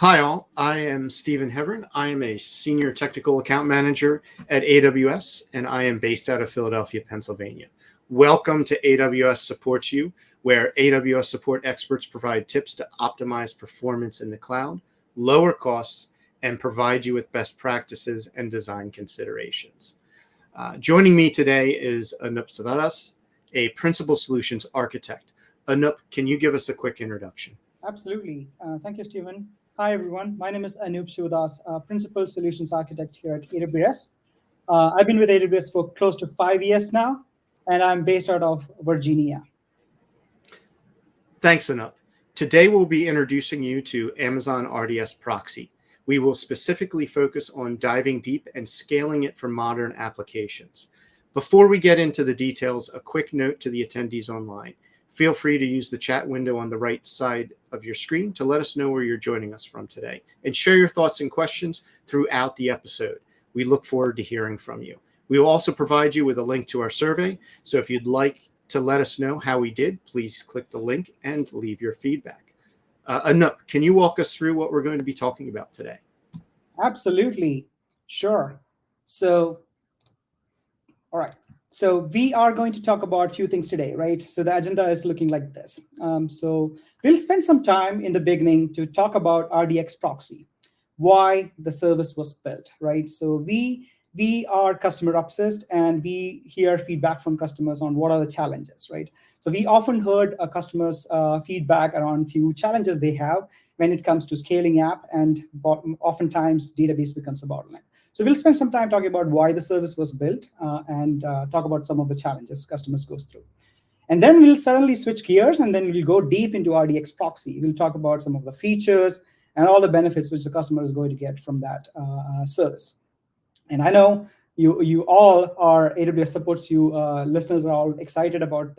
Hi all, I am Stephen Heverin. I am a Senior Technical Account Manager at AWS, and I am based out of Philadelphia, Pennsylvania. Welcome to AWS Supports You, where AWS support experts provide tips to optimize performance in the cloud, lower costs, and provide you with best practices and design considerations. Joining me today is Anup Savaras, a Principal Solutions Architect. Anup, can you give us a quick introduction? Absolutely. Thank you, Stephen. Hi, everyone. My name is Anup Savaras, Principal Solutions Architect here at AWS. I've been with AWS for close to 5 years now, and I'm based out of Virginia. Thanks, Anup. Today, we'll be introducing you to Amazon RDS Proxy. We will specifically focus on diving deep and scaling it for modern applications. Before we get into the details, a quick note to the attendees online. Feel free to use the chat window on the right side of your screen to let us know where you're joining us from today, and share your thoughts and questions throughout the episode. We look forward to hearing from you. We will also provide you with a link to our survey, so if you'd like to let us know how we did, please click the link and leave your feedback. Anup, can you walk us through what we're going to be talking about today? Absolutely. Sure. All right. So we are going to talk about a few things today, right? So the agenda is looking like this. So we'll spend some time in the beginning to talk about RDS Proxy, why the service was built, right? So we are customer obsessed, and we hear feedback from customers on what are the challenges, right? So we often heard customers' feedback around few challenges they have when it comes to scaling app, and oftentimes database becomes a bottleneck. So we'll spend some time talking about why the service was built and talk about some of the challenges customers go through. And then we'll suddenly switch gears, and then we'll go deep into RDS Proxy. We'll talk about some of the features and all the benefits which the customer is going to get from that service. And I know you all are AWS Supports You listeners are all excited about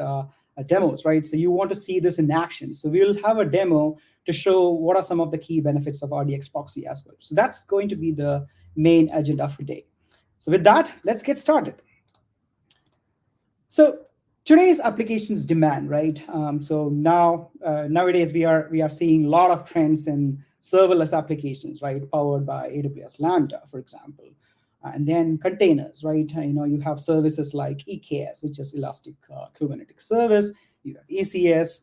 demos, right? So you want to see this in action. So we'll have a demo to show what are some of the key benefits of RDS Proxy as well. So that's going to be the main agenda for today. So with that, let's get started. So today's applications demand, right? So nowadays we are seeing a lot of trends in serverless applications, right? Powered by AWS Lambda, for example. And then containers, right? You have services like EKS, which is Elastic Kubernetes Service. You have ECS,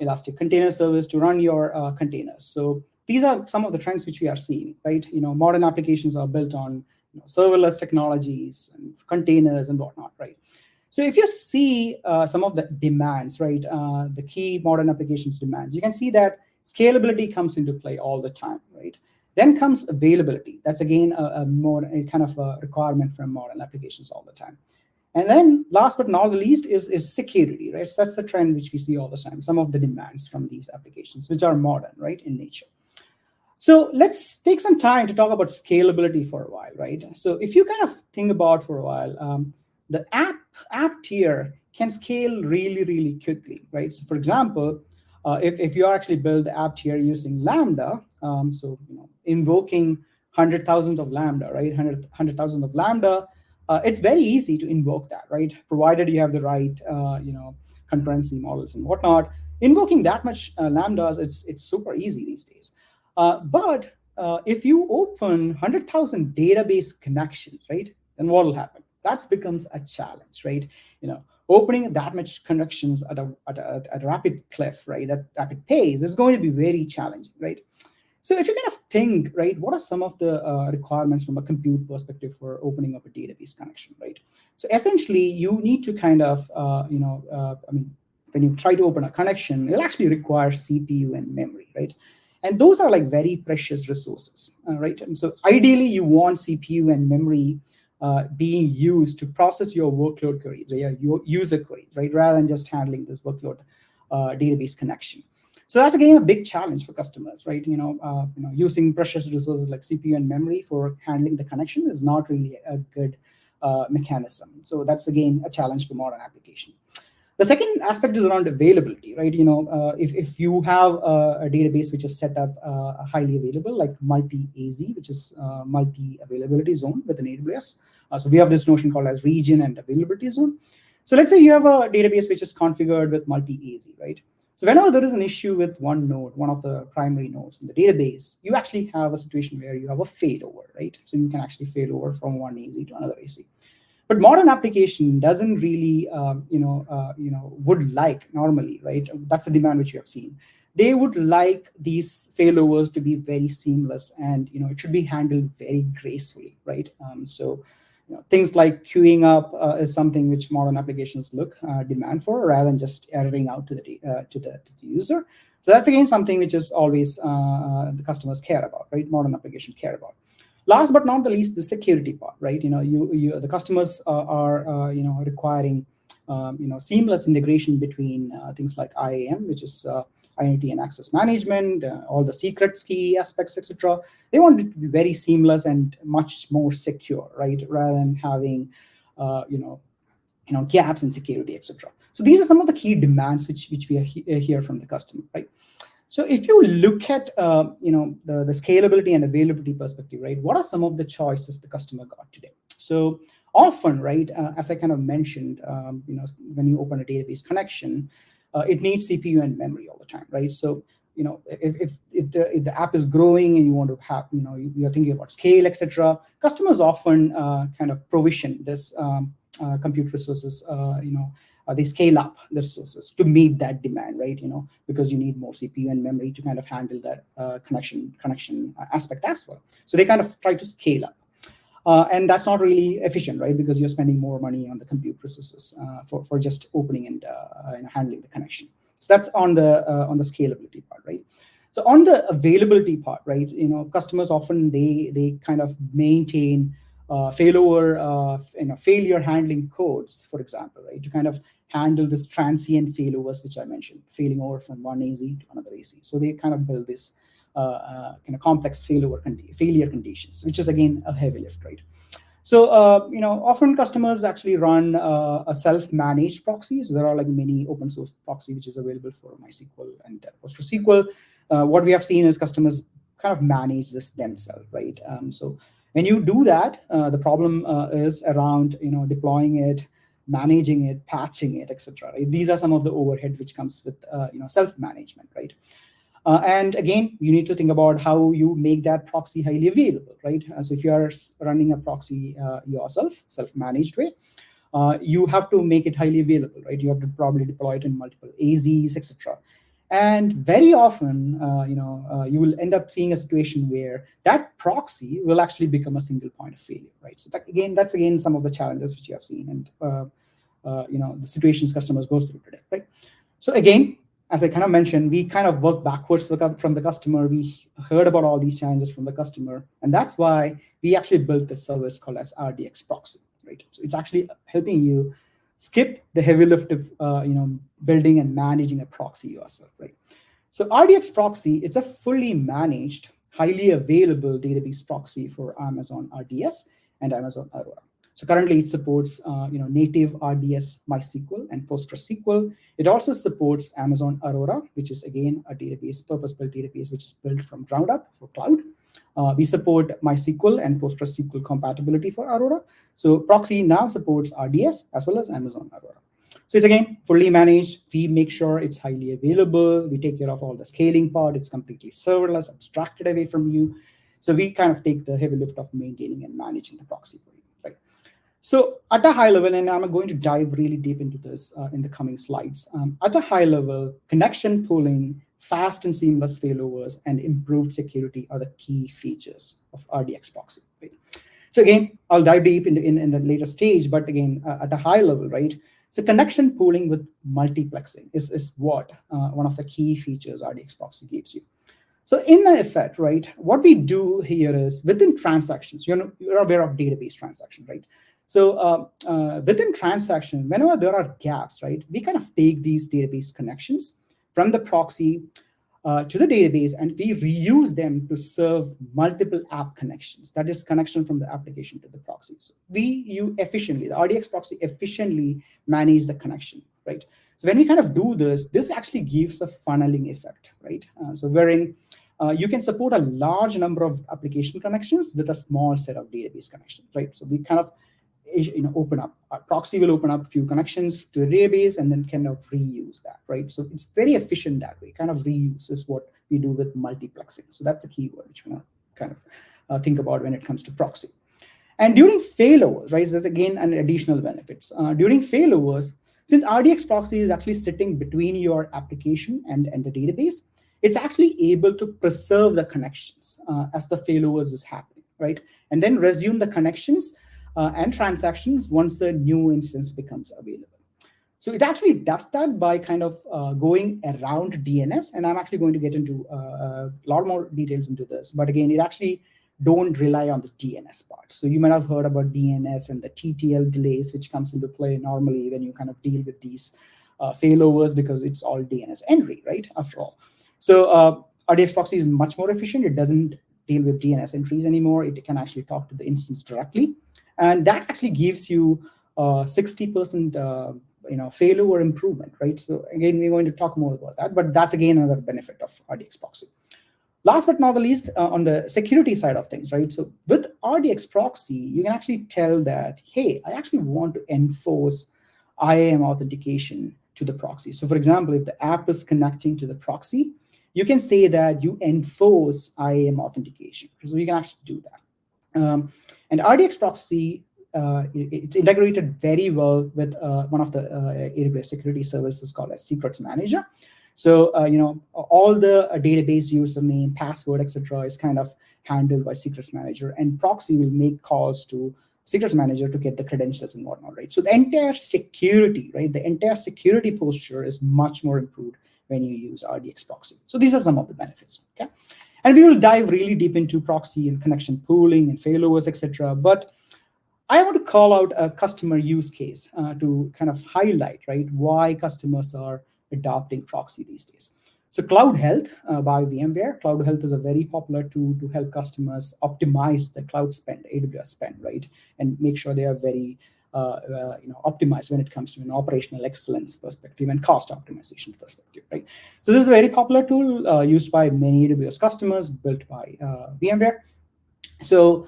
Elastic Container Service to run your containers. So these are some of the trends which we are seeing, right? Modern applications are built on serverless technologies and containers and whatnot, right? So if you see some of the demands, right, the key modern applications demands, you can see that scalability comes into play all the time, right? Then comes availability. That's again a kind of a requirement from modern applications all the time. And then last but not the least is security, right? So that's the trend which we see all the time, some of the demands from these applications, which are modern, right, in nature. So let's take some time to talk about scalability for a while, right? So if you kind of think about for a while, the app tier can scale really, really quickly, right? So for example, if you actually build the app tier using Lambda, invoking 100,000 of Lambda, right? 100,000 of Lambda, it's very easy to invoke that, right? Provided you have the right, concurrency models and whatnot. Invoking that much Lambdas, it's super easy these days. But if you open 100,000 database connections, right, then what will happen? That becomes a challenge, right? Opening that much connections at a rapid clip, right, that rapid pace is going to be very challenging, right? So if you kind of think, right, what are some of the requirements from a compute perspective for opening up a database connection, right? So essentially, you need to kind of, when you try to open a connection, it'll actually require CPU and memory, right? And those are like very precious resources, right? And so ideally, you want CPU and memory being used to process your workload queries, your user queries, right, rather than just handling this workload database connection. So that's again a big challenge for customers, right? Using precious resources like CPU and memory for handling the connection is not really a good mechanism. So that's again a challenge for modern application. The second aspect is around availability, right? If you have a database which is set up highly available, like multi-AZ, which is multi-availability zone within AWS. So we have this notion called as region and availability zone. So let's say you have a database which is configured with multi-AZ, right? So whenever there is an issue with one node, one of the primary nodes in the database, you actually have a situation where you have a failover, right? So you can actually fail over from one AZ to another AZ. But modern application doesn't really, would like normally, right? That's a demand which you have seen. They would like these failovers to be very seamless, and it should be handled very gracefully, right? Things like queuing up is something which modern applications demand for, rather than just erroring out to the user. So that's again something which is always the customers care about, right? Modern applications care about. Last but not the least, the security part, right? The customers are requiring seamless integration between things like IAM, which is identity and access management, all the secrets key aspects, etc. They want it to be very seamless and much more secure, right? Rather than having gaps in security, etc. So these are some of the key demands which we hear from the customer, right? So if you look at the scalability and availability perspective, right, what are some of the choices the customer got today? So often, right, as I kind of mentioned, when you open a database connection, it needs CPU and memory all the time, right? So if the app is growing and you want to have, you're thinking about scale, etc., customers often kind of provision this compute resources, they scale up the resources to meet that demand, right? Because you need more CPU and memory to kind of handle that connection aspect as well. So they kind of try to scale up. And that's not really efficient, right? Because you're spending more money on the compute resources for just opening and handling the connection. So that's on the scalability part, right? So on the availability part, right? Customers often they kind of maintain failover, failure handling codes, for example, right? To kind of handle this transient failovers, which I mentioned, failing over from one AZ to another AZ. So they kind of build this kind of complex failure conditions, which is again a heavy lift, right? So often customers actually run a self-managed proxy. So there are like many open source proxy which is available for MySQL and PostgreSQL. What we have seen is customers kind of manage this themselves, right? So when you do that, the problem is around deploying it, managing it, patching it, etc. Right? These are some of the overhead which comes with self-management, right? And again, you need to think about how you make that proxy highly available, right? So if you are running a proxy yourself, self-managed way, you have to make it highly available, right? You have to probably deploy it in multiple AZs, etc. And very often, you will end up seeing a situation where that proxy will actually become a single point of failure, right? So that's again some of the challenges which you have seen, and the situations customers go through today, right? So again, as I kind of mentioned, we kind of work backwards from the customer. We heard about all these challenges from the customer, and that's why we actually built this service called as RDS Proxy, right? So it's actually helping you skip the heavy lift of building and managing a proxy yourself, right? So RDS Proxy, it's a fully managed, highly available database proxy for Amazon RDS and Amazon Aurora. So currently it supports native RDS MySQL and PostgreSQL. It also supports Amazon Aurora, which is again a database, purpose-built database, which is built from ground up for cloud. We support MySQL and PostgreSQL compatibility for Aurora. So Proxy now supports RDS as well as Amazon Aurora. So it's again fully managed. We make sure it's highly available. We take care of all the scaling part. It's completely serverless, abstracted away from you. So we kind of take the heavy lift of maintaining and managing the proxy for you, right? So at a high level, and I'm going to dive really deep into this in the coming slides. At a high level, connection pooling, fast and seamless failovers, and improved security are the key features of RDS Proxy, right? So again, I'll dive deep in the later stage, but again, at a high level, right? So connection pooling with multiplexing is what one of the key features RDS Proxy gives you. So in effect, right, what we do here is within transactions, you're aware of database transaction, right? So within transaction, whenever there are gaps, right, we kind of take these database connections from the proxy to the database, and we reuse them to serve multiple app connections. That is connection from the application to the proxy. So the RDS Proxy efficiently manage the connection, right? So when we kind of do this actually gives a funneling effect, right? So wherein you can support a large number of application connections with a small set of database connections, right? So we kind of open up. Our proxy will open up a few connections to a database and then kind of reuse that, right? So it's very efficient that way. Kind of reuse is what we do with multiplexing. So that's the keyword which we kind of think about when it comes to proxy. And during failovers, right, so that's again an additional benefits. During failovers, since RDS Proxy is actually sitting between your application and the database, it's actually able to preserve the connections as the failovers is happening, right? And then resume the connections and transactions once the new instance becomes available. So it actually does that by kind of going around DNS, and I'm actually going to get into a lot more details into this. But again, it actually don't rely on the DNS part. So you might have heard about DNS and the TTL delays, which comes into play normally when you kind of deal with these failovers, because it's all DNS entry, right, after all. So RDS Proxy is much more efficient. It doesn't deal with DNS entries anymore. It can actually talk to the instance directly. And that actually gives you 60% failover improvement, right? So again, we're going to talk more about that, but that's again another benefit of RDS Proxy. Last but not the least, on the security side of things, right? So with RDS Proxy, you can actually tell that, hey, I actually want to enforce IAM authentication to the proxy. So for example, if the app is connecting to the proxy, you can say that you enforce IAM authentication. So you can actually do that. And RDS Proxy, it's integrated very well with one of the AWS security services called as Secrets Manager. So all the database username, password, etc., is kind of handled by Secrets Manager, and Proxy will make calls to Secrets Manager to get the credentials and whatnot, right? So the entire security, right, the entire security posture is much more improved when you use RDS Proxy. So these are some of the benefits, okay? And we will dive really deep into proxy and connection pooling and failovers, etc. But I want to call out a customer use case to kind of highlight, right, why customers are adopting proxy these days. So Cloud Health by VMware. Cloud Health is a very popular tool to help customers optimize the cloud spend, AWS spend, right, and make sure they are very optimized when it comes to an operational excellence perspective and cost optimization perspective, right? So this is a very popular tool used by many AWS customers, built by VMware. So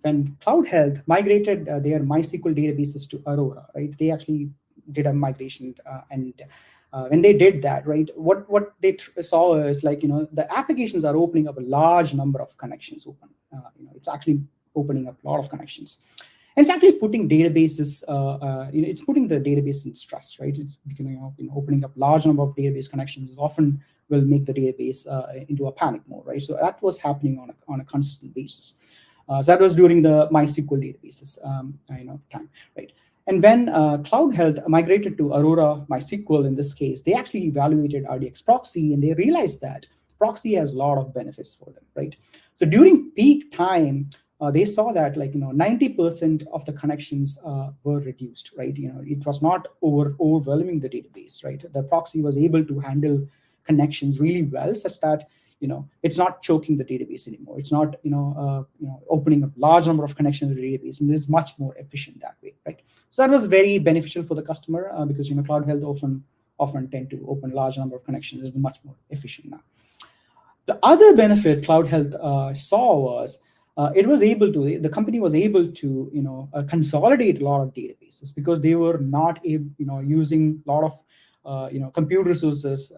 when Cloud Health migrated their MySQL databases to Aurora, right, they actually did a migration, and when they did that, right, what they saw is the applications are opening up a large number of connections open. It's actually opening up a lot of connections, and it's actually putting databases. It's putting the database in stress, right? It's opening up large number of database connections often will make the database into a panic mode, right? So that was happening on a consistent basis. So that was during the MySQL databases time, right? And when Cloud Health migrated to Aurora MySQL, in this case, they actually evaluated RDS Proxy, and they realized that proxy has a lot of benefits for them, right? So during peak time, they saw that 90% of the connections were reduced, right? It was not overwhelming the database, right? The proxy was able to handle connections really well, such that it's not choking the database anymore. It's not opening up large number of connections to the database, and it's much more efficient that way, right? So that was very beneficial for the customer because Cloud Health often tend to open large number of connections. It's much more efficient now. The other benefit Cloud Health saw was the company was able to consolidate a lot of databases, because they were not using a lot of compute resources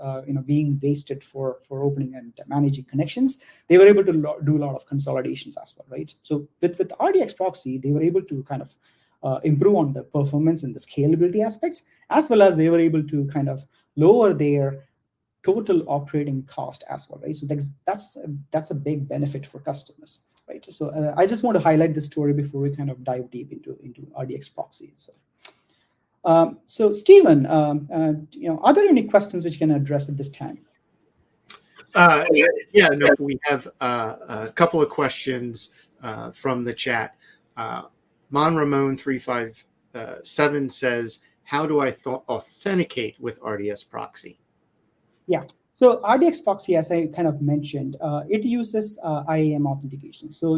being wasted for opening and managing connections. They were able to do a lot of consolidations as well, right? So with RDS Proxy, they were able to kind of improve on the performance and the scalability aspects, as well as they were able to kind of lower their total operating cost as well, right? So that's a big benefit for customers, right? So I just want to highlight this story before we kind of dive deep into RDS Proxy. So Stephen, are there any questions which you can address at this time? We have a couple of questions from the chat. Ramon 357 says, how do I authenticate with RDS Proxy? Yeah, so RDS Proxy, as I kind of mentioned, it uses IAM authentication. So,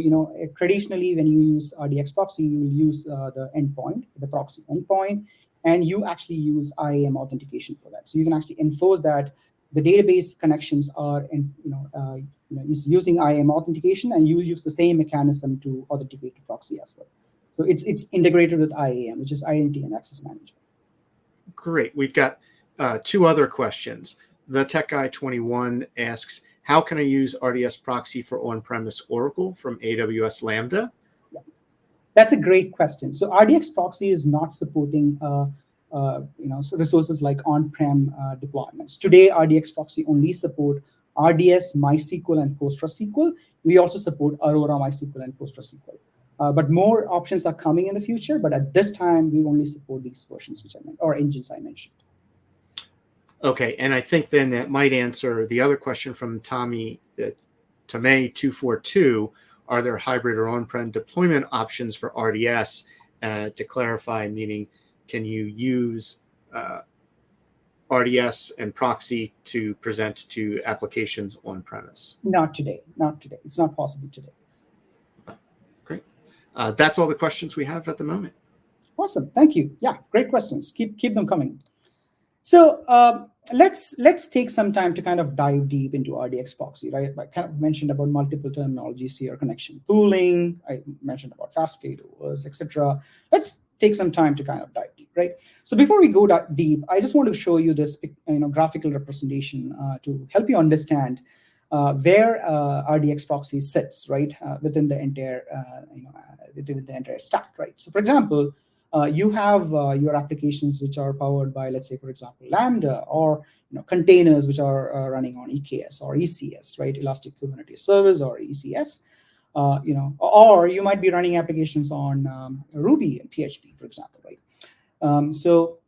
traditionally when you use RDS Proxy, you will use the endpoint, the proxy endpoint, and you actually use IAM authentication for that. So you can actually enforce that the database connections are, is using IAM authentication, and you use the same mechanism to authenticate to proxy as well. So it's integrated with IAM, which is Identity and Access Management. Great. We've got 2 other questions. The Tech Guy 21 asks, how can I use RDS Proxy for on-premise Oracle from AWS Lambda? Yeah. That's a great question. So RDS Proxy is not supporting resources like on-prem deployments. Today, RDS Proxy only support RDS, MySQL, and PostgreSQL. We also support Aurora MySQL and PostgreSQL. But more options are coming in the future. But at this time, we only support these versions, which I meant, or engines I mentioned. Okay, and I think then that might answer the other question from Tomei 242. Are there hybrid or on-prem deployment options for RDS? To clarify, meaning can you use RDS and proxy to present to applications on-premise? Not today. Not today. It's not possible today. Great. That's all the questions we have at the moment. Awesome. Thank you. Yeah, great questions. Keep them coming. So let's take some time to kind of dive deep into RDS Proxy, right? I kind of mentioned about multiple terminologies here: connection pooling. I mentioned about fast failovers, etc. Let's take some time to kind of dive deep, right? So before we go deep, I just want to show you this graphical representation to help you understand where RDS Proxy sits, right, within the entire within the entire stack, right? So for example, you have your applications which are powered by, let's say, for example, Lambda, or containers which are running on EKS or ECS, right, Elastic Kubernetes Service or ECS, or you might be running applications on Ruby and PHP, for example, right? So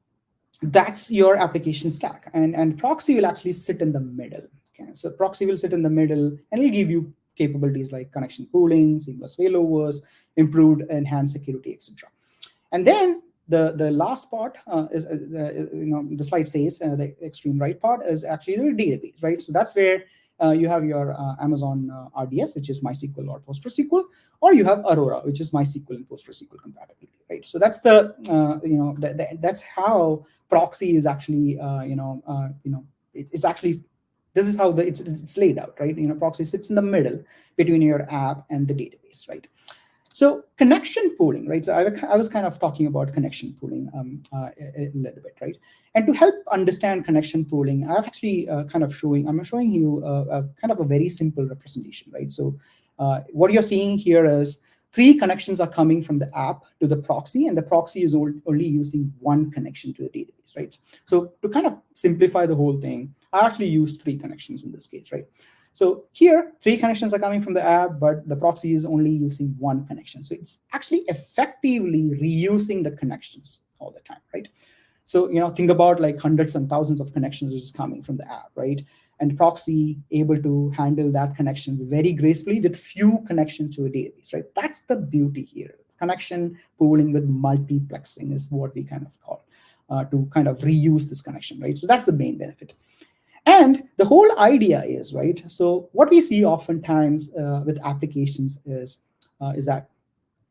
that's your application stack, and proxy will actually sit in the middle. Okay, so proxy will sit in the middle, and it'll give you capabilities like connection pooling, seamless failovers, improved enhanced security, etc. And then the last part is, the slide says, the extreme right part is actually the database, right? So that's where you have your Amazon RDS, which is MySQL or PostgreSQL, or you have Aurora, which is MySQL and PostgreSQL compatibility, right? So that's that's how proxy is actually, it's actually, this is how it's laid out, right? Proxy sits in the middle between your app and the database, right? So connection pooling, right? So I was kind of talking about connection pooling a little bit, right? And to help understand connection pooling, I've actually I'm showing you kind of a very simple representation, right? So what you're seeing here is 3 connections are coming from the app to the proxy, and the proxy is only using 1 connection to the database, right? So to kind of simplify the whole thing, I actually used 3 connections in this case, right? So here, 3 connections are coming from the app, but the proxy is only using 1 connection. So it's actually effectively reusing the connections all the time, right? So, think about like hundreds and thousands of connections which is coming from the app, right? And proxy able to handle that connections very gracefully with few connections to a database, right? That's the beauty here. Connection pooling with multiplexing is what we kind of call to kind of reuse this connection, right? So that's the main benefit. And the whole idea is, right, so what we see oftentimes with applications is that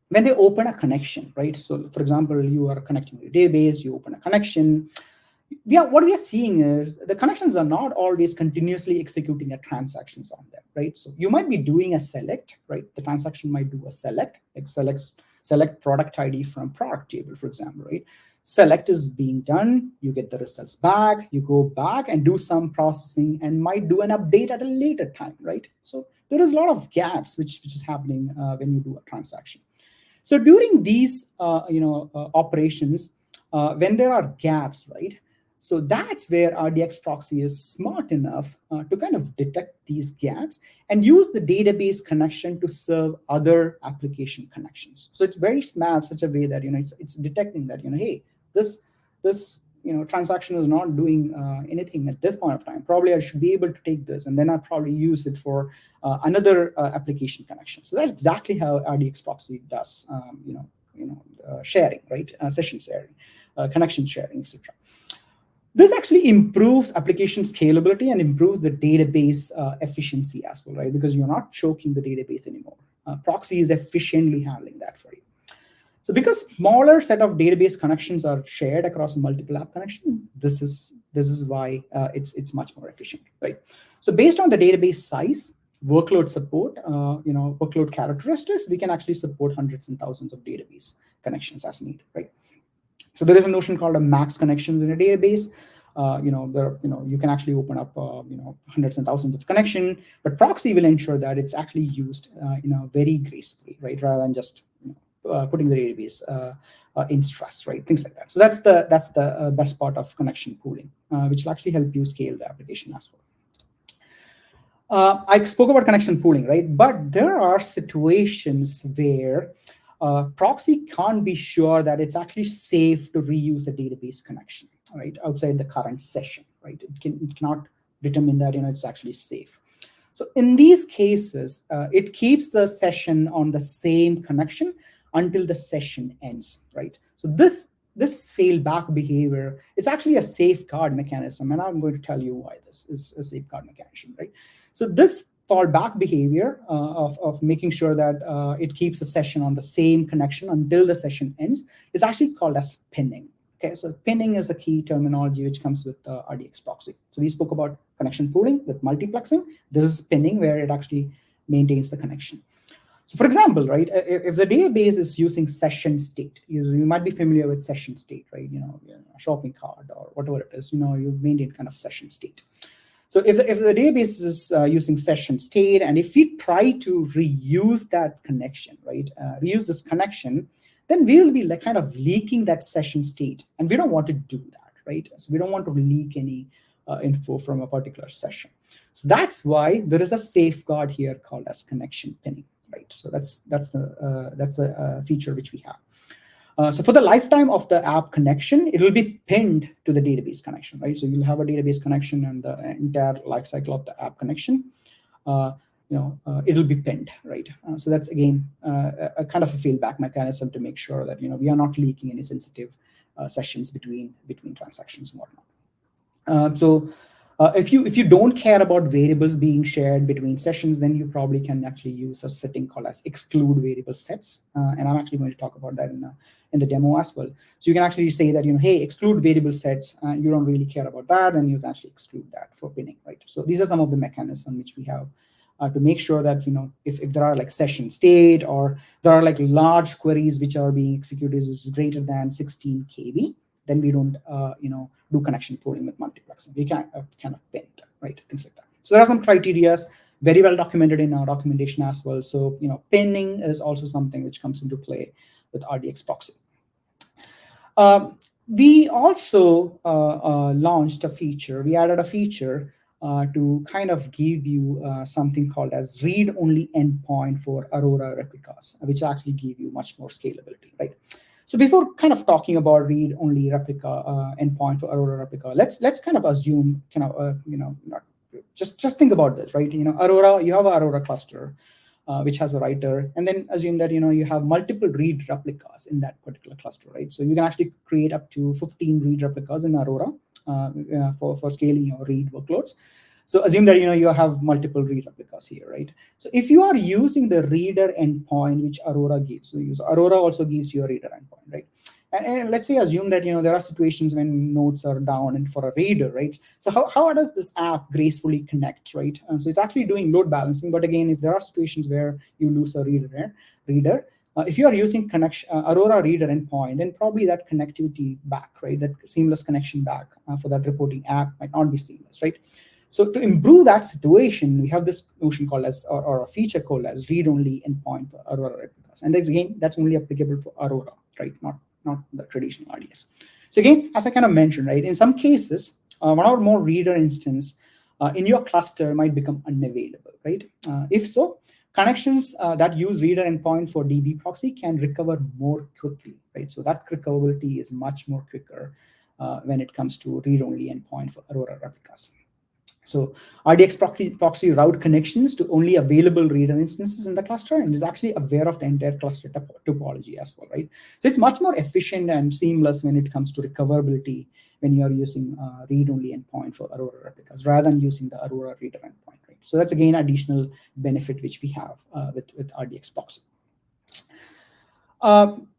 when they open a connection, right, so for example, you are connecting to a database, you open a connection, what we are seeing is the connections are not always continuously executing a transactions on them, right? So you might be doing a select, right? The transaction might do a select, like select product ID from product table, for example, right? Select is being done, you get the results back, you go back and do some processing and might do an update at a later time, right? So there is a lot of gaps which is happening when you do a transaction. So during these operations, when there are gaps, right? So that's where RDS Proxy is smart enough to kind of detect these gaps and use the database connection to serve other application connections. So it's very smart, such a way that it's detecting that hey, this transaction is not doing anything at this point of time. Probably I should be able to take this, and then I'll probably use it for another application connection. So that's exactly how RDS Proxy does, sharing, right? Session sharing, connection sharing, etc. This actually improves application scalability and improves the database efficiency as well, right? Because you're not choking the database anymore. Proxy is efficiently handling that for you. So because smaller set of database connections are shared across multiple app connections, this is why it's much more efficient, right? So based on the database size, workload support, workload characteristics, we can actually support hundreds and thousands of database connections as needed, right? So there is a notion called a max connections in a database. You can actually open up hundreds and thousands of connection, but proxy will ensure that it's actually used very gracefully, right, rather than just putting the database in stress, right, things like that. So that's the best part of connection pooling, which will actually help you scale the application as well. I spoke about connection pooling, right? But there are situations where proxy can't be sure that it's actually safe to reuse a database connection, right, outside the current session, right? It cannot determine that it's actually safe. So in these cases, it keeps the session on the same connection until the session ends, right? So this failback behavior is actually a safeguard mechanism, and I'm going to tell you why this is a safeguard mechanism, right? So this fallback behavior of making sure that it keeps the session on the same connection until the session ends is actually called as pinning. Okay, so pinning is the key terminology which comes with RDS Proxy. So we spoke about connection pooling with multiplexing. This is pinning, where it actually maintains the connection. So for example, right, if the database is using session state, you might be familiar with session state, right? A shopping cart or whatever it is, you maintain kind of session state. So if the database is using session state, and if we try to reuse that connection, right, reuse this connection, then we will be kind of leaking that session state, and we don't want to do that, right? So we don't want to leak any info from a particular session. So that's why there is a safeguard here called as connection pinning, right? So that's the feature which we have. So for the lifetime of the app connection, it will be pinned to the database connection, right? So you'll have a database connection, and the entire lifecycle of the app connection, it'll be pinned, right? So that's again a kind of a failback mechanism to make sure that we are not leaking any sensitive sessions between transactions and whatnot. If you don't care about variables being shared between sessions, then you probably can actually use a setting called as exclude variable sets, and I'm actually going to talk about that in the demo as well. So you can actually say that hey, exclude variable sets, and you don't really care about that, then you can actually exclude that for pinning, right? So these are some of the mechanisms which we have to make sure that if there are like session state, or there are like large queries which are being executed which is greater than 16 KB, then we don't do connection pooling with multiplexing. We can kind of pin, right, things like that. So there are some criteria very well documented in our documentation as well. So pinning is also something which comes into play with RDS Proxy. We also launched a feature. We added a feature to kind of give you something called as read-only endpoint for Aurora Replicas, which actually give you much more scalability, right? So before kind of talking about read-only replica endpoint for Aurora Replica, let's kind of assume just think about this, right? Aurora, you have an Aurora cluster which has a writer, and then assume that you have multiple read replicas in that particular cluster, right? So you can actually create up to 15 read replicas in Aurora for scaling your read workloads. So assume that you have multiple read replicas here, right? So if you are using the reader endpoint which Aurora gives, so Aurora also gives you a reader endpoint, right? And let's say assume that there are situations when nodes are down and for a reader, right? So how does this app gracefully connect, right? So it's actually doing load balancing, but again, if there are situations where you lose a reader, if you are using Aurora reader endpoint, then probably that connectivity back, right, that seamless connection back for that reporting app might not be seamless, right? So to improve that situation, we have this notion called as, or a feature called as read-only endpoint for Aurora replicas. And again, that's only applicable for Aurora, right? Not the traditional RDS. So again, as I kind of mentioned, right, in some cases, one or more reader instance in your cluster might become unavailable, right? If so, connections that use reader endpoint for DB proxy can recover more quickly, right? So that recoverability is much more quicker when it comes to read-only endpoint for Aurora replicas. So RDS Proxy route connections to only available reader instances in the cluster, and is actually aware of the entire cluster topology as well, right? So it's much more efficient and seamless when it comes to recoverability when you're using read-only endpoint for Aurora replicas rather than using the Aurora reader endpoint, right? So that's again additional benefit which we have with RDS Proxy.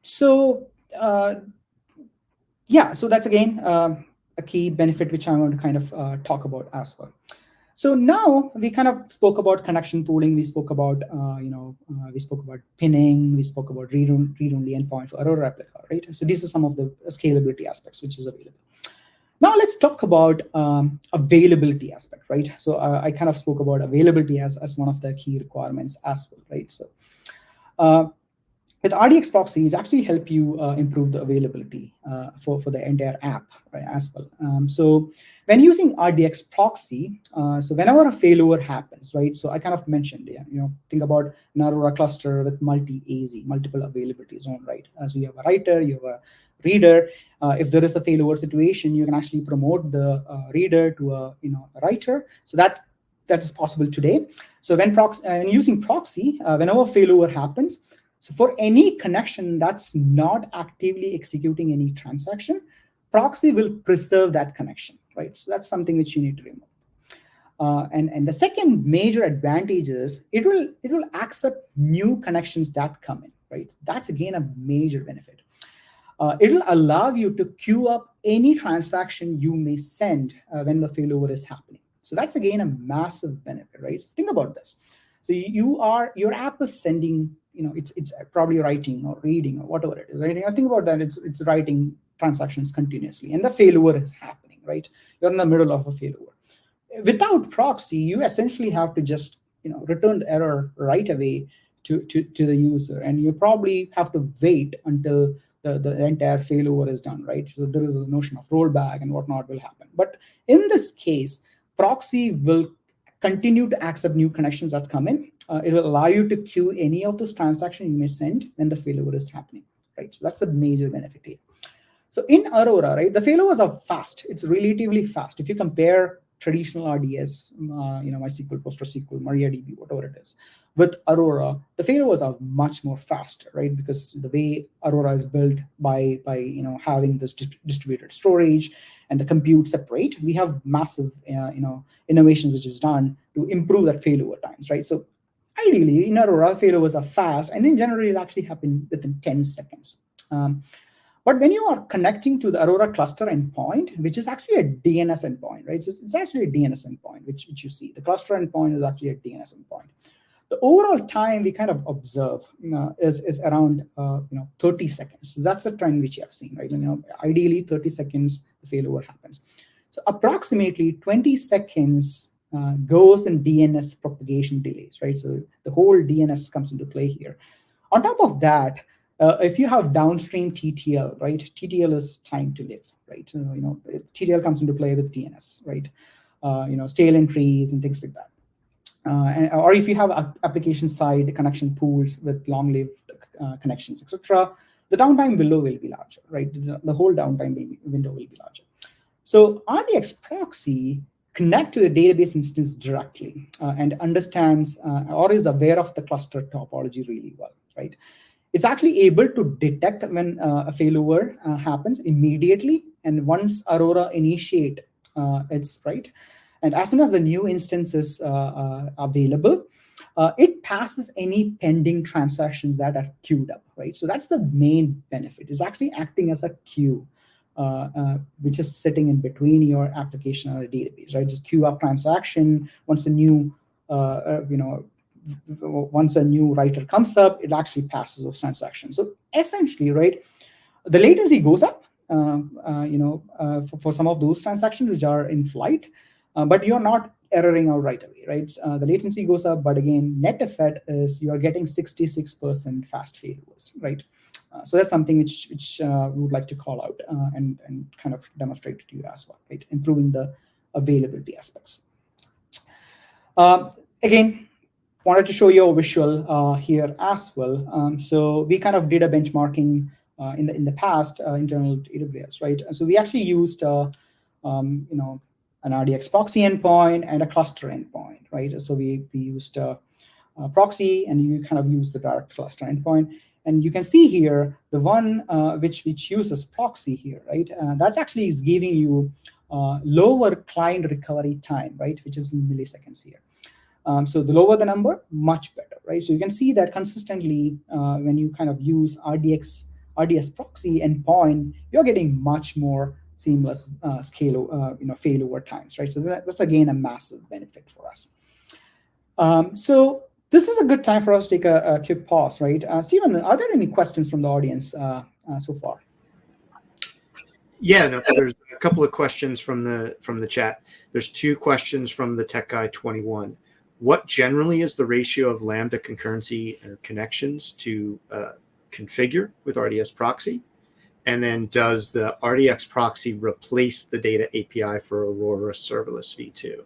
So yeah, so that's again a key benefit which I want to kind of talk about as well. So now we kind of spoke about connection pooling. We spoke about we spoke about pinning. We spoke about read-only endpoint for Aurora Replica, right? So these are some of the scalability aspects which is available. Now let's talk about availability aspect, right? So I kind of spoke about availability as one of the key requirements as well, right? So with RDS Proxy, it actually help you improve the availability for the entire app, right, as well. So when using RDS Proxy, so whenever a failover happens, right? So I kind of mentioned, think about an Aurora cluster with multi-AZ, multiple availability zone, right? So you have a writer, you have a reader. If there is a failover situation, you can actually promote the reader to a writer. So that is possible today. So when using proxy, whenever failover happens, so for any connection that's not actively executing any transaction, proxy will preserve that connection, right? So that's something which you need to remove. And the second major advantage is it will accept new connections that come in, right? That's again a major benefit. It will allow you to queue up any transaction you may send when the failover is happening. So that's again a massive benefit, right? So think about this. So your app is sending, it's probably writing or reading or whatever it is, right? Think about that. It's writing transactions continuously, and the failover is happening, right? You're in the middle of a failover. Without proxy, you essentially have to just return the error right away to the user, and you probably have to wait until the entire failover is done, right? So there is a notion of rollback and whatnot will happen. But in this case, proxy will continue to accept new connections that come in. It will allow you to queue any of those transactions you may send when the failover is happening, right? So that's the major benefit here. So in Aurora, right, the failovers are fast. It's relatively fast. If you compare traditional RDS, MySQL, PostgreSQL, MariaDB, whatever it is, with Aurora, the failovers are much more faster, right? Because the way Aurora is built by having this distributed storage and the compute separate, we have massive innovations which is done to improve that failover times, right? So ideally, in Aurora, failovers are fast, and in general, it'll actually happen within 10 seconds. But when you are connecting to the Aurora cluster endpoint, which is actually a DNS endpoint, right? So it's actually a DNS endpoint, which you see. The cluster endpoint is actually a DNS endpoint. The overall time we kind of observe is around 30 seconds. So that's the trend which you have seen, right? Ideally 30 seconds the failover happens. So approximately 20 seconds goes in DNS propagation delays, right? So the whole DNS comes into play here. On top of that, if you have downstream TTL, right? TTL is time to live, right? TTL comes into play with DNS, right? Stale entries and things like that. Or if you have application side connection pools with long-lived connections, etc., the downtime window will be larger, right? The whole downtime window will be larger. So RDS Proxy connect to the database instance directly and understands or is aware of the cluster topology really well, right? It's actually able to detect when a failover happens immediately, and once Aurora initiate it's right, and as soon as the new instance is available, it passes any pending transactions that are queued up, right? So that's the main benefit. It's actually acting as a queue, which is sitting in between your application and the database, right? Just queue up transaction once the new once a new writer comes up, it actually passes those transactions. So essentially, right, the latency goes up, for some of those transactions which are in flight, but you're not erroring out right away, right? The latency goes up, but again, net effect is you are getting 66% fast failovers, right? So that's something which we would like to call out and kind of demonstrate to you as well, right? Improving the availability aspects. Again, wanted to show you a visual here as well. So we kind of did a benchmarking in the past internal to AWS, right? So we actually used an RDS proxy endpoint and a cluster endpoint, right? So we used proxy, and you kind of use the direct cluster endpoint. And you can see here the one which uses proxy here, right? That's actually is giving you lower client recovery time, right? Which is in milliseconds here. So the lower the number, much better, right? So you can see that consistently when you kind of use RDS proxy endpoint, you're getting much more seamless failover times, right? So that's again a massive benefit for us. So this is a good time for us to take a quick pause, right? Stephen, are there any questions from the audience so far? Yeah, no, there's a couple of questions from the chat. There's 2 questions from the Tech Guy 21. What generally is the ratio of Lambda concurrency or connections to configure with RDS Proxy? And then does the RDS Proxy replace the data API for Aurora Serverless v2?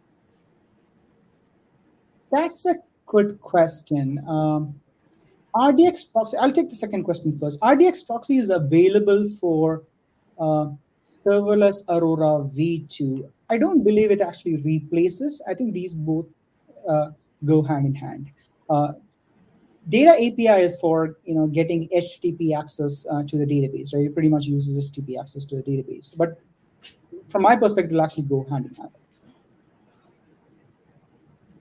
That's a good question. RDS Proxy, I'll take the second question first. RDS Proxy is available for serverless Aurora v2. I don't believe it actually replaces. I think these both go hand in hand. Data API is for getting HTTP access to the database, right? It pretty much uses HTTP access to the database. But from my perspective, it'll actually go hand in hand.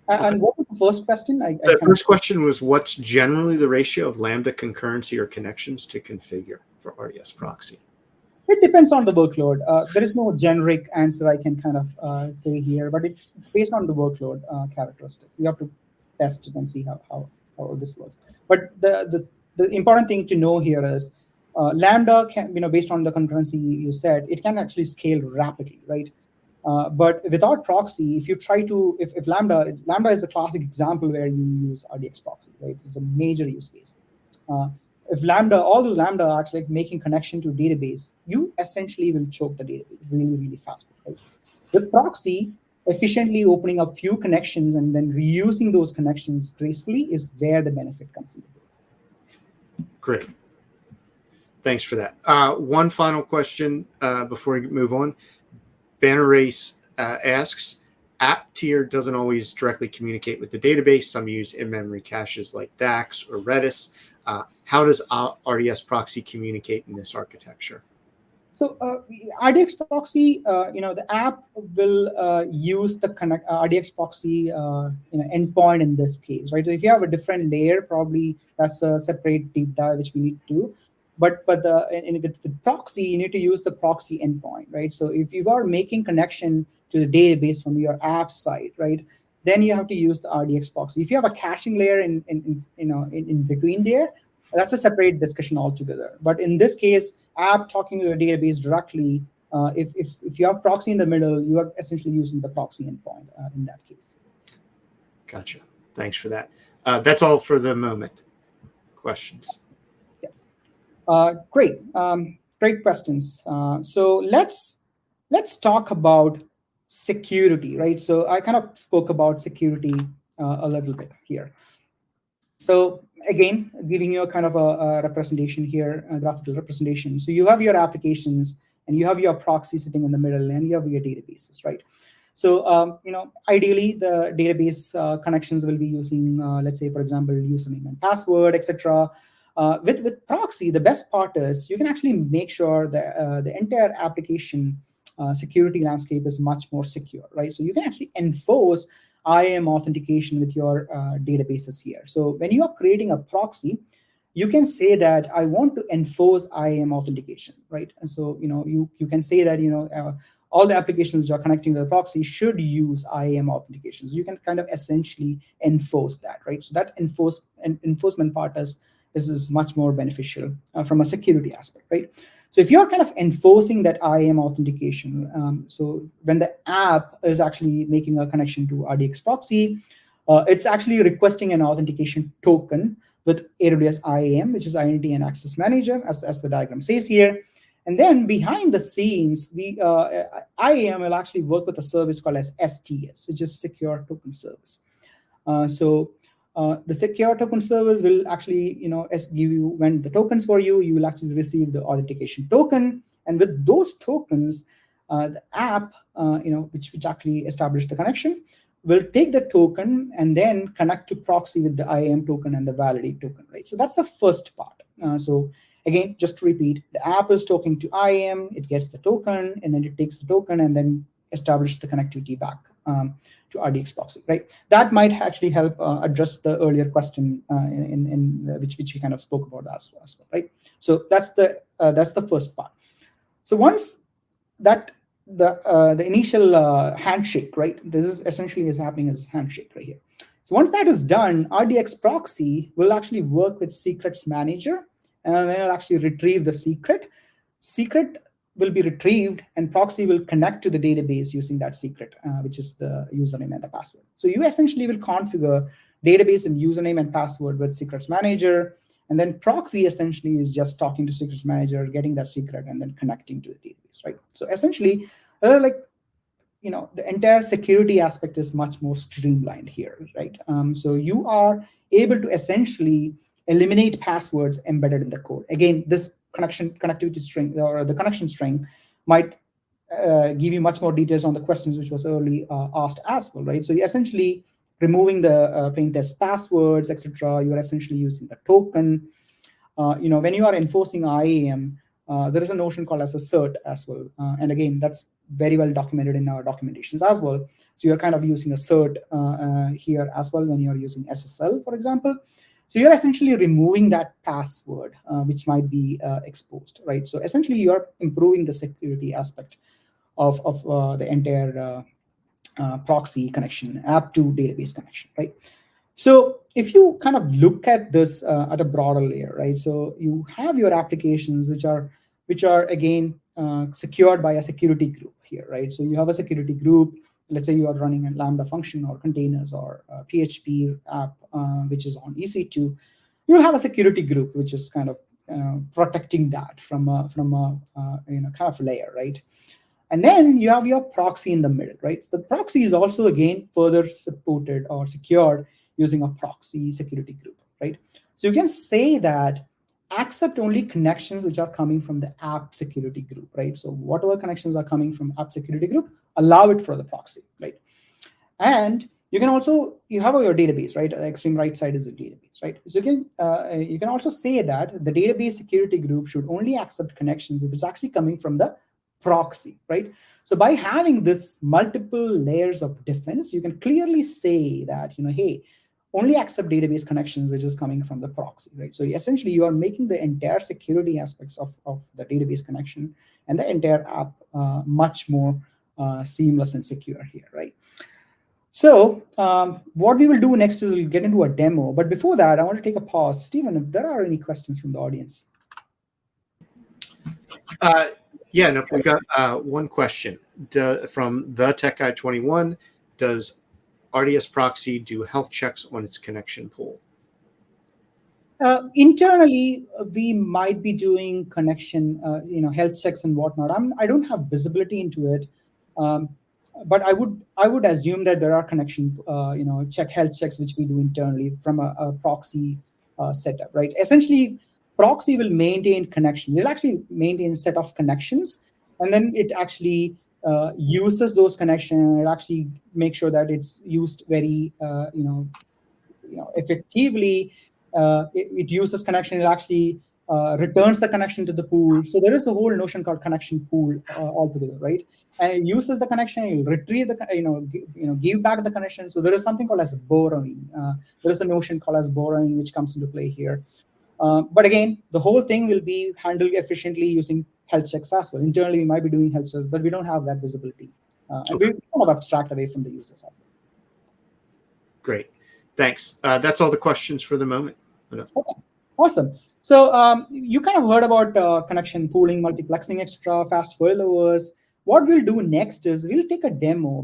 And what was the first question? The first question was, what's generally the ratio of Lambda concurrency or connections to configure for RDS Proxy? It depends on the workload. There is no generic answer I can kind of say here, but it's based on the workload characteristics. You have to test it and see how this works. But the important thing to know here is Lambda can, based on the concurrency you said, it can actually scale rapidly, right? But without proxy, if you try to, if Lambda is the classic example where you use RDS Proxy, right? It's a major use case. If all those Lambda are actually making connection to a database, you essentially will choke the database really, really fast, right? With proxy, efficiently opening up few connections and then reusing those connections gracefully is where the benefit comes into play. Great. Thanks for that. One final question before we move on. Banner Race asks, app tier doesn't always directly communicate with the database. Some use in-memory caches like DAX or Redis. How does RDS Proxy communicate in this architecture? So RDS Proxy, the app will use the RDS Proxy endpoint in this case, right? So if you have a different layer, probably that's a separate deep dive which we need to do. But with proxy, you need to use the proxy endpoint, right? So if you are making connection to the database from your app side, right, then you have to use the RDS Proxy. If you have a caching layer in between there, that's a separate discussion altogether. But in this case, app talking to the database directly, if you have proxy in the middle, you are essentially using the proxy endpoint in that case. Gotcha. Thanks for that. That's all for the moment. Questions? Great. Great questions. So let's talk about security, right? So I kind of spoke about security a little bit here. So again, giving you a kind of a representation here, a graphical representation. So you have your applications and you have your proxy sitting in the middle and you have your databases, right? So, ideally the database connections will be using, let's say, for example, username and password, etc. With proxy, the best part is you can actually make sure that the entire application security landscape is much more secure, right? So you can actually enforce IAM authentication with your databases here. So when you are creating a proxy, you can say that I want to enforce IAM authentication, right? And so you can say that all the applications you're connecting to the proxy should use IAM authentication. So you can kind of essentially enforce that, right? So that enforcement part is much more beneficial from a security aspect, right? So if you're kind of enforcing that IAM authentication, so when the app is actually making a connection to RDS Proxy, it's actually requesting an authentication token with AWS IAM, which is Identity and Access Manager, as the diagram says here. And then behind the scenes, the IAM will actually work with a service called as STS, which is Secure Token Service. The secure token service will actually, give you when the tokens for you, you will actually receive the authentication token, and with those tokens, the app, which actually established the connection, will take the token and then connect to proxy with the IAM token and the validate token, right? So that's the first part. So again, just to repeat, the app is talking to IAM, it gets the token, and then it takes the token and then establishes the connectivity back to RDS Proxy, right? That might actually help address the earlier question which we kind of spoke about as well, right? So that's the first part. So once that the initial handshake, right? This is essentially is happening as handshake right here. So once that is done, RDS Proxy will actually work with secrets manager, and then it'll actually retrieve the secret. Secret will be retrieved, and proxy will connect to the database using that secret, which is the username and the password. So you essentially will configure database and username and password with secrets manager, and then proxy essentially is just talking to secrets manager, getting that secret, and then connecting to the database, right? So essentially, the entire security aspect is much more streamlined here, right? So you are able to essentially eliminate passwords embedded in the code. Again, this connectivity string or the connection string might give you much more details on the questions which was early asked as well, right? So you're essentially removing the plain text passwords, etc. You are essentially using the token. When you are enforcing IAM, there is a notion called as a cert as well. And again, that's very well documented in our documentations as well. So you're kind of using a cert here as well when you're using SSL, for example. So you're essentially removing that password, which might be exposed, right? So essentially, you're improving the security aspect of the entire proxy connection, app to database connection, right? So if you kind of look at this at a broader layer, right? So you have your applications which are again secured by a security group here, right? So you have a security group. Let's say you are running a Lambda function or containers or a PHP app which is on EC2. You'll have a security group which is kind of protecting that from a kind of layer, right? And then you have your proxy in the middle, right? So the proxy is also, again, further supported or secured using a proxy security group, right? So you can say that accept only connections which are coming from the app security group, right? So whatever connections are coming from app security group, allow it for the proxy, right? And you can also, you have your database, right? The extreme right side is the database, right? So you can also say that the database security group should only accept connections if it's actually coming from the proxy, right? So by having this multiple layers of defense, you can clearly say that, hey, only accept database connections which is coming from the proxy, right? So essentially, you are making the entire security aspects of the database connection and the entire app much more seamless and secure here, right? So what we will do next is we'll get into a demo. But before that, I want to take a pause. Stephen, if there are any questions from the audience. Yeah, no, we've got one question from the Tech Guy 21. Does RDS Proxy do health checks on its connection pool? Internally, we might be doing connection, health checks and whatnot. I don't have visibility into it, but I would assume that there are connection, health checks which we do internally from a proxy setup, right? Essentially, proxy will maintain connections. It'll actually maintain a set of connections, and then it actually uses those connections. It actually makes sure that it's used very, effectively. It uses connection. It actually returns the connection to the pool. So there is a whole notion called connection pool altogether, right? And it uses the connection. It will retrieve the, give back the connection. So there is something called as borrowing. There is a notion called as borrowing which comes into play here. But again, the whole thing will be handled efficiently using health checks as well. Internally, we might be doing health checks, but we don't have that visibility. And we kind of abstract away from the users as well. Great. Thanks. That's all the questions for the moment. Okay. Awesome. So you kind of heard about connection pooling, multiplexing, extra fast failovers. What we'll do next is we'll take a demo.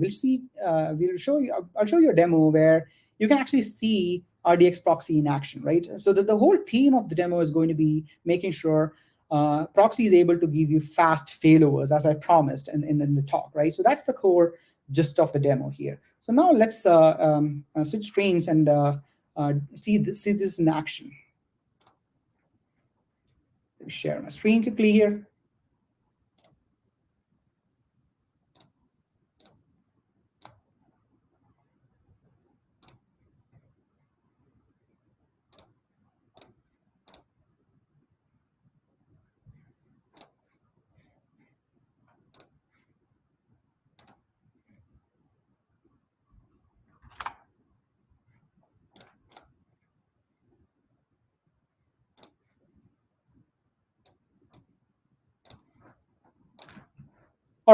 I'll show you a demo where you can actually see RDS Proxy in action, right? So that the whole theme of the demo is going to be making sure Proxy is able to give you fast failovers, as I promised in the talk, right? So that's the core gist of the demo here. So now let's switch screens and see this in action. Let me share my screen quickly here.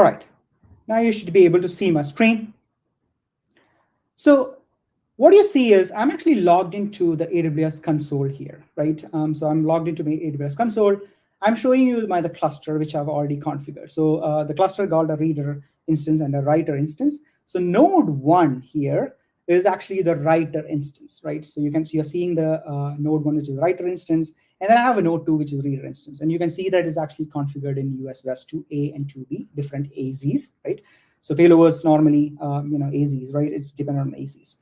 All right, now you should be able to see my screen. So what you see is I'm actually logged into the AWS console here, right? So I'm logged into my AWS console. I'm showing you the cluster, which I've already configured. So the cluster got a reader instance and a writer instance. So node 1 here is actually the writer instance, right? So you're seeing the node 1, which is the writer instance, and then I have a node 2, which is reader instance. And you can see that is actually configured in US West 2A and 2B, different AZs, right? So failovers normally, AZs, right? It's dependent on AZs.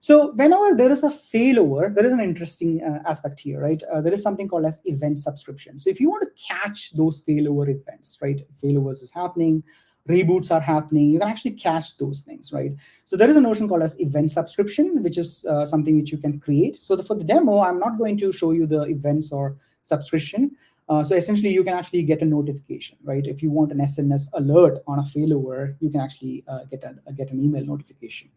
So whenever there is a failover, there is an interesting aspect here, right? There is something called as event subscription. So if you want to catch those failover events, right? Failovers is happening, reboots are happening, you can actually catch those things, right? So there is a notion called as event subscription, which is something which you can create. So for the demo, I'm not going to show you the events or subscription. So essentially, you can actually get a notification, right? If you want an SMS alert on a failover, you can actually get an email notification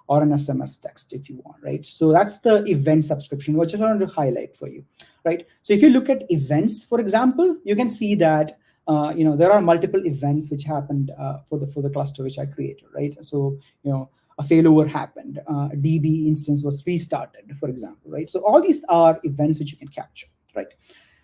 or an SMS text if you want, right? So that's the event subscription, which I wanted to highlight for you, right? So if you look at events, for example, you can see that there are multiple events which happened for the cluster which I created, right? So a failover happened, a DB instance was restarted, for example, right? So all these are events which you can capture, right?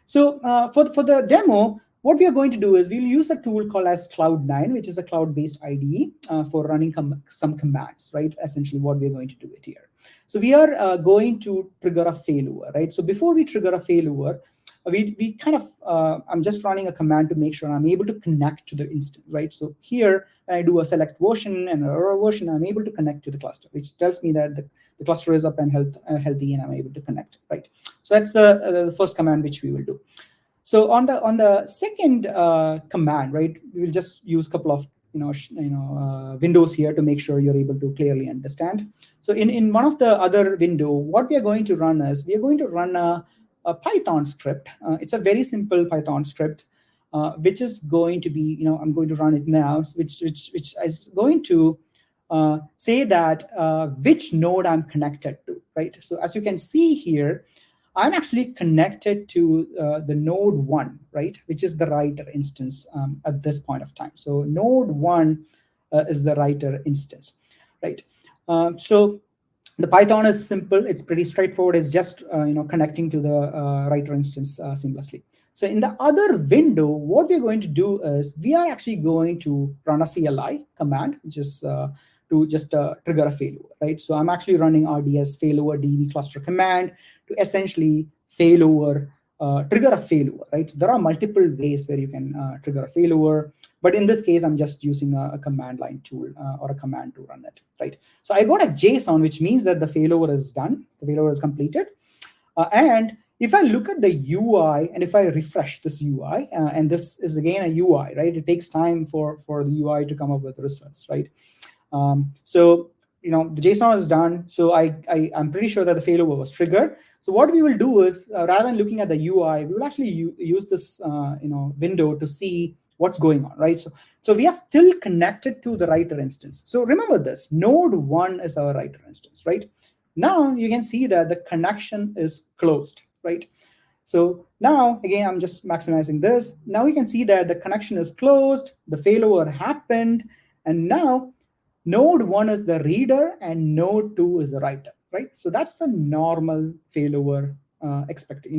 So for the demo, what we are going to do is we'll use a tool called as Cloud9, which is a cloud-based IDE for running some commands, right? Essentially what we're going to do it here. So we are going to trigger a failover, right? So before we trigger a failover, we kind of, I'm just running a command to make sure I'm able to connect to the instance, right? So here, when I do a select version and Aurora version, I'm able to connect to the cluster, which tells me that the cluster is up and healthy and I'm able to connect, right? So that's the first command which we will do. So on the second command, right, we will just use a couple of windows here to make sure you're able to clearly understand. So in one of the other window, what we are going to run is we are going to run a Python script. It's a very simple Python script, which is going to be, I'm going to run it now, which is going to say that which node I'm connected to, right? So as you can see here, I'm actually connected to the node 1, right, which is the writer instance at this point of time. So node 1 is the writer instance, right? So the Python is simple. It's pretty straightforward. It's just connecting to the writer instance seamlessly. So in the other window, what we're going to do is we are actually going to run a CLI command, which is to just trigger a failover, right? So I'm actually running RDS failover DB cluster command to essentially trigger a failover, right? So there are multiple ways where you can trigger a failover, but in this case, I'm just using a command line tool or a command to run it, right? So I got a JSON, which means that the failover is done, so the failover is completed, and if I look at the UI and if I refresh this UI, and this is again a UI, right? It takes time for the UI to come up with results, right? So the JSON is done. So I'm pretty sure that the failover was triggered. So what we will do is rather than looking at the UI, we will actually use this window to see what's going on, right? So we are still connected to the writer instance. So remember this, node 1 is our writer instance, right? Now you can see that the connection is closed, right? So now, again, I'm just maximizing this. Now we can see that the connection is closed, the failover happened, and now node 1 is the reader and node 2 is the writer, right? So that's the normal failover expected.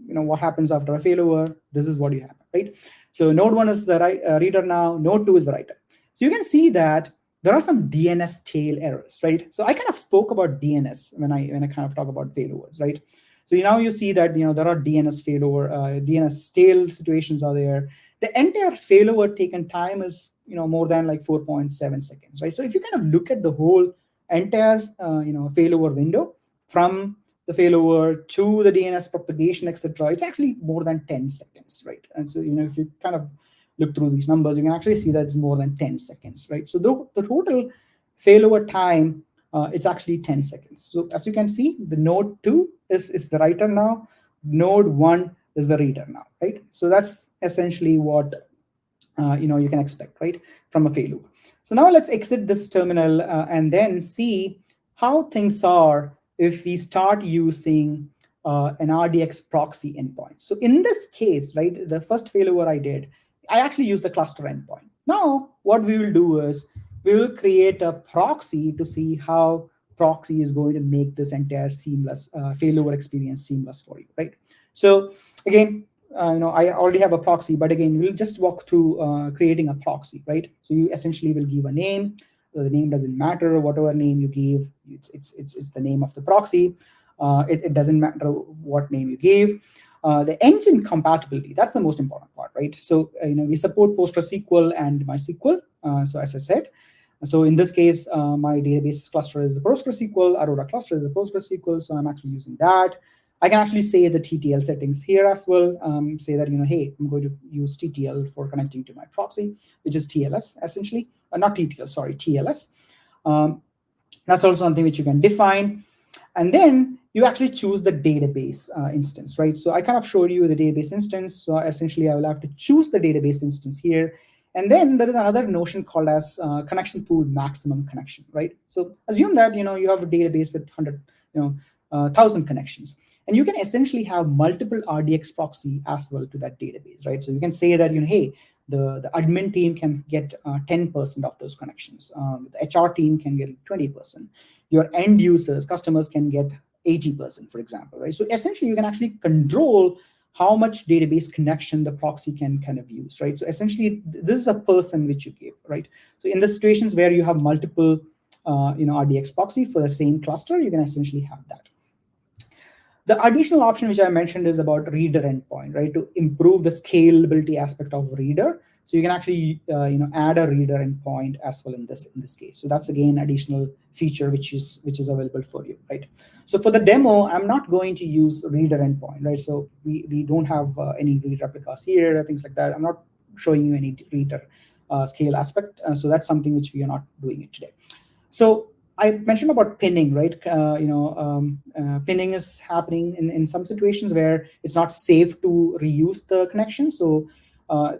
What happens after a failover, this is what you have, right? So node 1 is the reader now, node 2 is the writer. So you can see that there are some DNS tail errors, right? So I kind of spoke about DNS when I kind of talk about failovers, right? So now you see that there are DNS failover, DNS tail situations are there. The entire failover taken time is more than like 4.7 seconds, right? So if you kind of look at the whole entire failover window from the failover to the DNS propagation, etc., it's actually more than 10 seconds, right? And so if you kind of look through these numbers, you can actually see that it's more than 10 seconds, right? So the total failover time, it's actually 10 seconds. So as you can see, the node 2 is the writer now, node 1 is the reader now, right? So that's essentially what you can expect, right, from a failover. So now let's exit this terminal and then see how things are if we start using an RDS proxy endpoint. So in this case, right, the first failover I did, I actually used the cluster endpoint. Now, what we will do is we will create a proxy to see how proxy is going to make this entire seamless failover experience seamless for you, right? So again, I already have a proxy, but again, we'll just walk through creating a proxy, right? So you essentially will give a name. The name doesn't matter. Whatever name you give, it's the name of the proxy. It doesn't matter what name you give. The engine compatibility, that's the most important part, right? So we support PostgreSQL and MySQL. So as I said, so in this case, my database cluster is PostgreSQL, Aurora cluster is a PostgreSQL, so I'm actually using that. I can actually say the TTL settings here as well. Say that, hey, I'm going to use TTL for connecting to my proxy, which is TLS essentially, not TTL, sorry, TLS. That's also something which you can define. And then you actually choose the database instance, right? So I kind of showed you the database instance. So essentially, I will have to choose the database instance here. And then there is another notion called as connection pool maximum connection, right? So assume that you have a database with 1,000 connections, and you can essentially have multiple RDX proxy as well to that database, right? So you can say that hey, the admin team can get 10% of those connections. The HR team can get 20%. Your end users, customers can get 80%, for example, right? So essentially, you can actually control how much database connection the proxy can kind of use, right? So essentially, this is a person which you give, right? So in the situations where you have multiple, RDX proxy for the same cluster, you can essentially have that. The additional option which I mentioned is about reader endpoint, right? To improve the scalability aspect of reader. So you can actually add a reader endpoint as well in this case. So that's again additional feature which is available for you, right? So for the demo, I'm not going to use reader endpoint, right? So we don't have any read replicas here or things like that. I'm not showing you any reader scale aspect. So that's something which we are not doing it today. So I mentioned about pinning, right? Pinning is happening in some situations where it's not safe to reuse the connection. So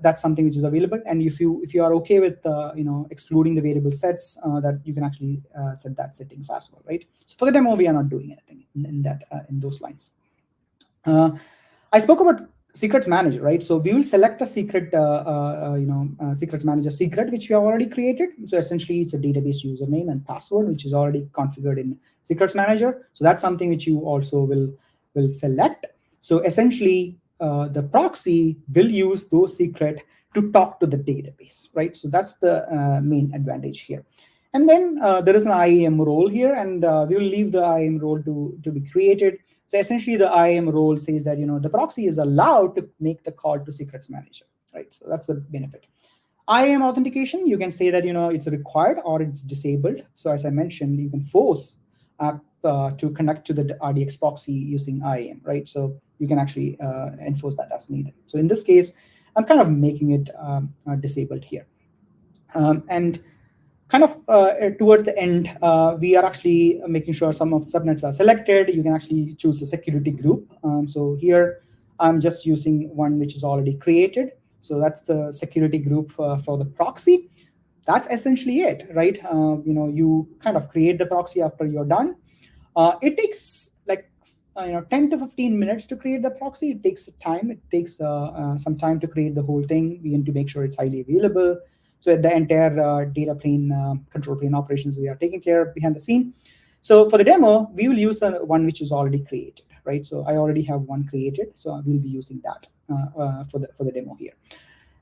that's something which is available. And if you are okay with excluding the variable sets, that you can actually set that settings as well, right? So for the demo, we are not doing anything in those lines. I spoke about secrets manager, right? So we will select a secret, secrets manager secret, which we have already created. So essentially, it's a database username and password, which is already configured in secrets manager. So that's something which you also will select. So essentially, the proxy will use those secret to talk to the database, right? So that's the main advantage here. And then there is an IAM role here, and we will leave the IAM role to be created. So essentially, the IAM role says that the proxy is allowed to make the call to secrets manager, right? So that's the benefit. IAM authentication, you can say that it's required or it's disabled. So as I mentioned, you can force app to connect to the RDX proxy using IAM, right? So you can actually enforce that as needed. So in this case, I'm kind of making it disabled here, and kind of towards the end, we are actually making sure some of the subnets are selected. You can actually choose a security group. So here, I'm just using one which is already created. So that's the security group for the proxy. That's essentially it, right? You kind of create the proxy after you're done. It takes like 10 to 15 minutes to create the proxy. It takes time. It takes some time to create the whole thing. We need to make sure it's highly available. So the entire data plane, control plane operations we are taking care of behind the scene. So for the demo, we will use the one which is already created, right? So I already have one created, so we'll be using that for the demo here.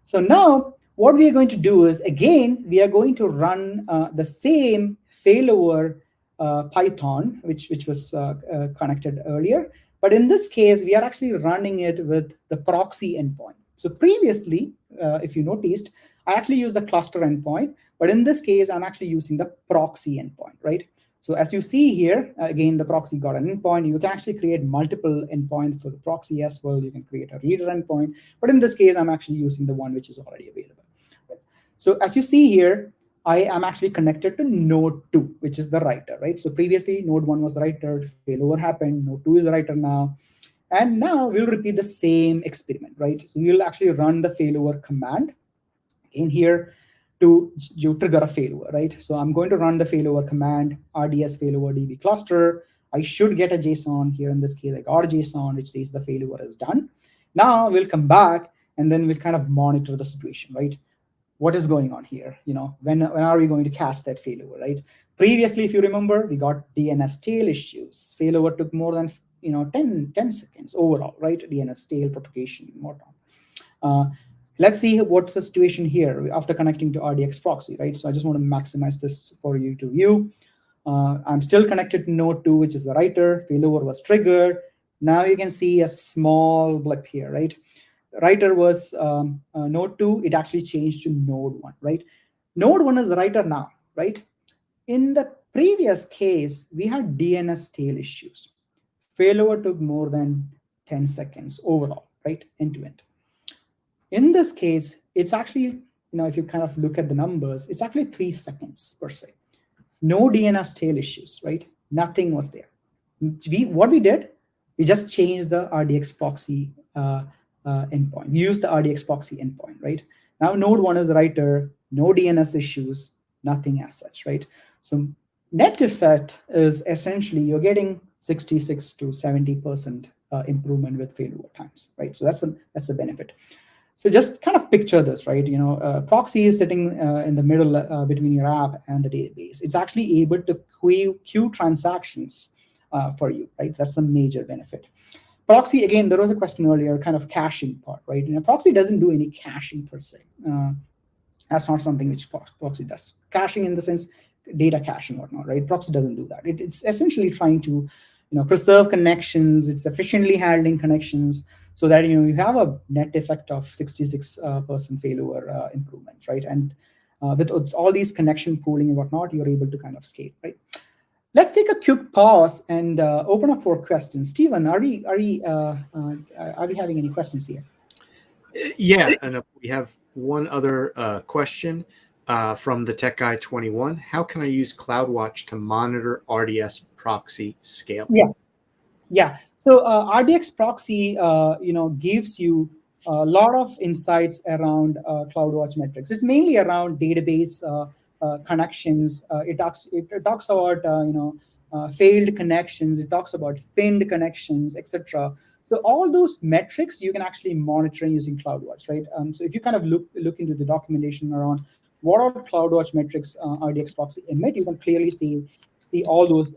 So now what we are going to do is, again, we are going to run the same failover Python, which was connected earlier. But in this case, we are actually running it with the proxy endpoint. So previously, if you noticed, I actually used the cluster endpoint, but in this case, I'm actually using the proxy endpoint, right? So as you see here, again, the proxy got an endpoint. You can actually create multiple endpoints for the proxy as well. You can create a reader endpoint, but in this case, I'm actually using the one which is already available. So as you see here, I am actually connected to node 2, which is the writer, right? So previously, node 1 was the writer, failover happened, node 2 is the writer now. And now we'll repeat the same experiment, right? So we'll actually run the failover command in here to trigger a failover, right? So I'm going to run the failover command, RDS failover DB cluster. I should get a JSON here. In this case, I got a JSON which says the failover is done. Now we'll come back and then we'll kind of monitor the situation, right? what is going on here? When are we going to catch that failover, right? Previously, if you remember, we got DNS tail issues. Failover took more than 10 seconds overall, right? DNS tail propagation and whatnot. Let's see what's the situation here after connecting to RDS Proxy, right? So I just want to maximize this for you to view. I'm still connected to node 2, which is the writer. Failover was triggered. Now you can see a small blip here, right? Writer was node 2. It actually changed to node 1, right? Node 1 is the writer now, right? In the previous case, we had DNS tail issues. Failover took more than 10 seconds overall, right? End to end. In this case, it's actually, if you kind of look at the numbers, it's actually 3 seconds per se. No DNS tail issues, right? Nothing was there. What we did, we just changed the RDS Proxy endpoint. We used the RDS Proxy endpoint, right? Now node 1 is the writer, no DNS issues, nothing as such, right? So net effect is essentially you're getting 66 to 70% improvement with failover times, right? So that's a benefit. So just kind of picture this, right? Proxy is sitting in the middle between your app and the database. It's actually able to queue transactions for you, right? That's a major benefit. Proxy, again, there was a question earlier, kind of caching part, right? Proxy doesn't do any caching per se. That's not something which Proxy does. Caching in the sense, data caching, whatnot, right? Proxy doesn't do that. It's essentially trying to, preserve connections. It's efficiently handling connections so that you have a net effect of 66% failover improvement, right? And with all these connection pooling and whatnot, you're able to kind of scale, right? Let's take a quick pause and open up for questions. Stephen, are we having any questions here? Yeah, and we have one other question from the Tech Guy 21. How can I use CloudWatch to monitor RDS Proxy scaling? Yeah. So RDS Proxy, gives you a lot of insights around CloudWatch metrics. It's mainly around database connections. It talks about failed connections. It talks about pinned connections, etc. So all those metrics you can actually monitor using CloudWatch, right? So if you kind of look into the documentation around what are CloudWatch metrics RDS Proxy emit, you can clearly see all those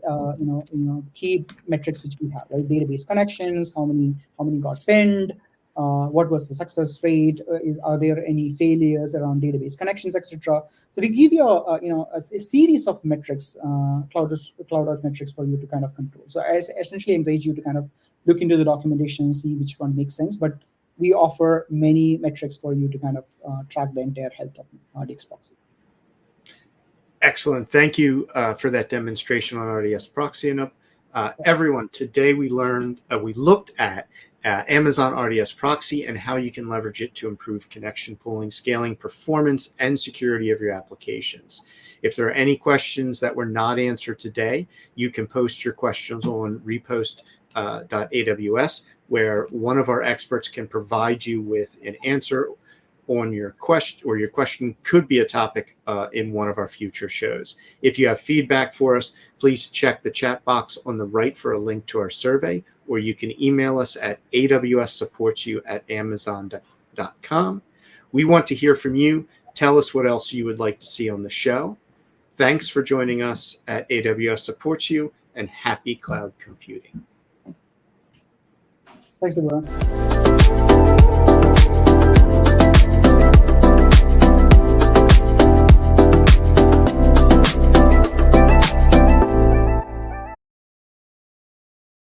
key metrics which we have, right? Database connections, how many got pinned, what was the success rate, are there any failures around database connections, etc. So we give you a series of metrics, CloudWatch metrics for you to kind of control. So I essentially encourage you to kind of look into the documentation and see which one makes sense. But we offer many metrics for you to kind of track the entire health of RDS Proxy. Excellent. Thank you for that demonstration on RDS Proxy. And everyone, today we looked at Amazon RDS Proxy and how you can leverage it to improve connection pooling, scaling, performance, and security of your applications. If there are any questions that were not answered today, you can post your questions on repost.aws, where one of our experts can provide you with an answer on your question, or your question could be a topic in one of our future shows. If you have feedback for us, please check the chat box on the right for a link to our survey, or you can email us at awssupportsyou@amazon.com. We want to hear from you. Tell us what else you would like to see on the show. Thanks for joining us at AWS Supports You, and happy cloud computing. Thanks, everyone.